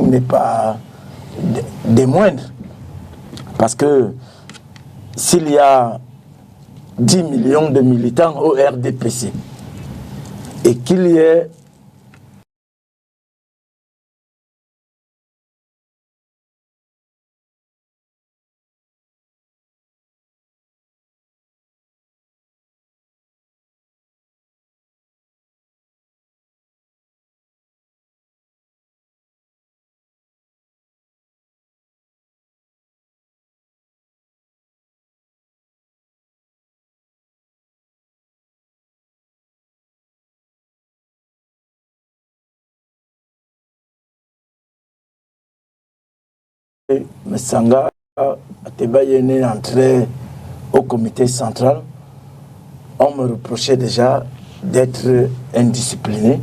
n'est pas des moindres. Parce que s'il y a 10 millions de militants au RDPC et qu'il y ait Msanga Atebayene entré au comité central, on me reprochait déjà d'être indiscipliné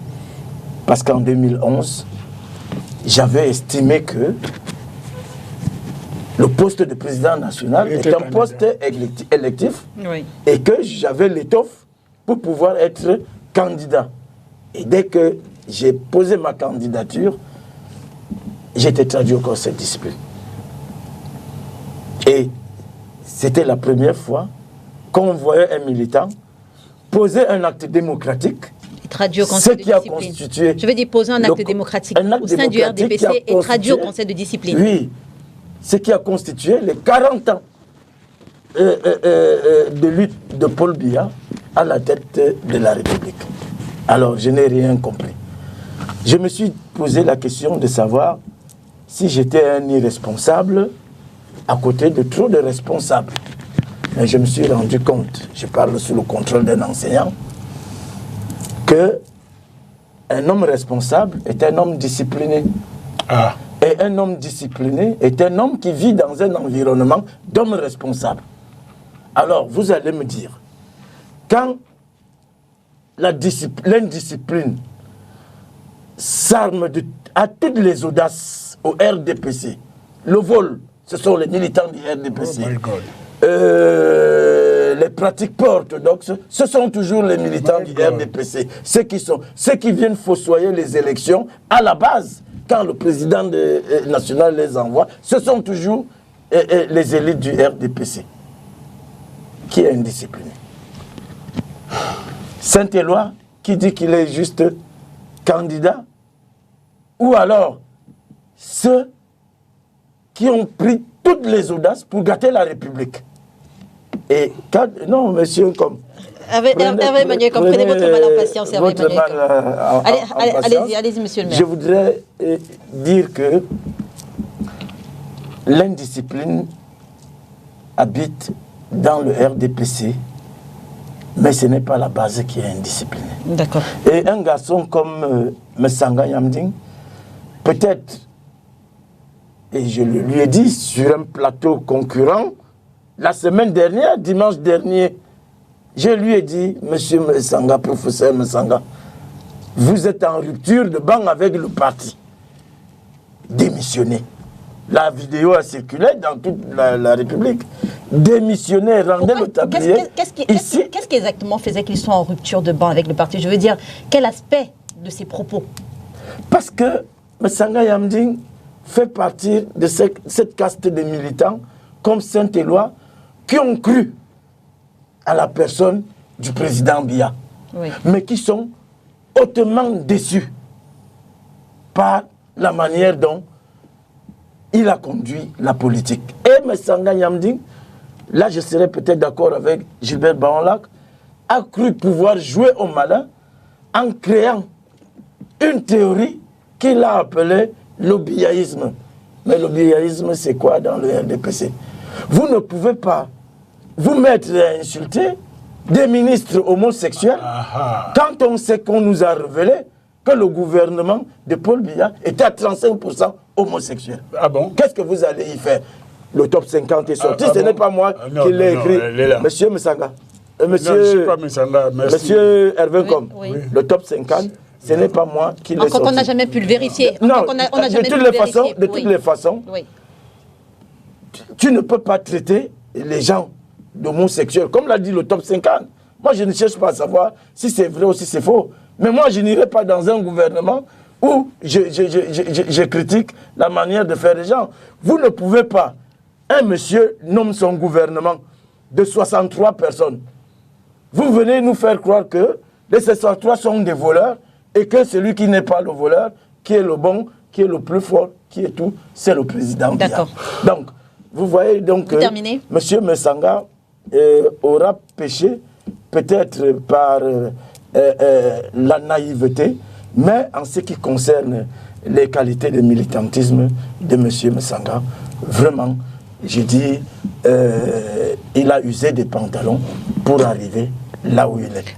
parce qu'en 2011, j'avais estimé que le poste de président national est un poste électif et que j'avais l'étoffe pour pouvoir être candidat. Et dès que j'ai posé ma candidature, j'ai été traduit au conseil de discipline. Et c'était la première fois qu'on voyait un militant poser un acte démocratique. Traduit au conseil de discipline. Je veux dire poser un acte démocratique au sein du RDPC et traduit au conseil de discipline. Oui, ce qui a constitué les 40 ans de lutte de Paul Biya à la tête de la République. Alors, je n'ai rien compris. Je me suis posé la question de savoir si j'étais un irresponsable à côté de trop de responsables. Mais je me suis rendu compte, je parle sous le contrôle d'un enseignant, que un homme responsable est un homme discipliné. Et un homme discipliné est un homme qui vit dans un environnement d'hommes responsables. Alors, vous allez me dire, quand l'indiscipline s'arme à toutes les audaces au RDPC, le vol, ce sont les militants du RDPC. Les pratiques pas orthodoxes, ce sont toujours les militants du RDPC. Ceux qui viennent fossoyer les élections à la base, quand le président national les envoie, ce sont toujours les élites du RDPC. Qui est indiscipliné? Saint-Éloi, qui dit qu'il est juste candidat, ou alors ceux qui ont pris toutes les audaces pour gâter la République. Et quand, non, monsieur, comme... Hervé Maniac, prenez votre mal en patience, Hervé Maniac. Allez-y, monsieur le maire. Je voudrais dire que l'indiscipline habite dans le RDPC, mais ce n'est pas la base qui est indisciplinée. D'accord. Et un garçon comme Msanga Yamding, peut-être, et je lui ai dit sur un plateau concurrent, la semaine dernière, dimanche dernier, je lui ai dit, monsieur Msanga, professeur Msanga, vous êtes en rupture de banc avec le parti. Démissionnez. La vidéo a circulé dans toute la République. Démissionnez, rendez le tablier. Qu'est-ce qui exactement faisait qu'ils soient en rupture de banc avec le parti? Je veux dire, quel aspect de ces propos? Parce que Msanga Yamding fait partie de cette caste de militants comme Saint-Éloi qui ont cru à la personne du président Biya, mais qui sont hautement déçus par la manière dont il a conduit la politique. Et Msanga Yamding, là je serais peut-être d'accord avec Gilbert Baonlac, a cru pouvoir jouer au malin en créant une théorie qu'il a appelée le biaïsme. Mais le biaïsme, c'est quoi dans le RDPC? Vous ne pouvez pas vous mettre à insulter des ministres homosexuels quand on sait qu'on nous a révélé que le gouvernement de Paul Biya était à 35% homosexuel. Ah bon? Qu'est-ce que vous allez y faire? Le top 50 est sorti, ce n'est pas moi qui l'ai écrit. Monsieur Msanga, monsieur Hervé Com, le top 50, ce n'est pas moi qui l'ai sorti. Encore qu'on n'a jamais pu le vérifier. Non, de toutes les façons, tu ne peux pas traiter les gens d'homosexuels, comme l'a dit le top 50. Moi, je ne cherche pas à savoir si c'est vrai ou si c'est faux. Mais moi, je n'irai pas dans un gouvernement ou je critique la manière de faire les gens. Vous ne pouvez pas, un monsieur nomme son gouvernement de 63 personnes. Vous venez nous faire croire que les 63 sont des voleurs et que celui qui n'est pas le voleur, qui est le bon, qui est le plus fort, qui est tout, c'est le président. D'accord. Donc, vous voyez donc que M. Messanga aura péché peut-être par la naïveté, mais en ce qui concerne les qualités de militantisme de M. Messanga, vraiment, je dis, il a usé des pantalons pour arriver là où il est.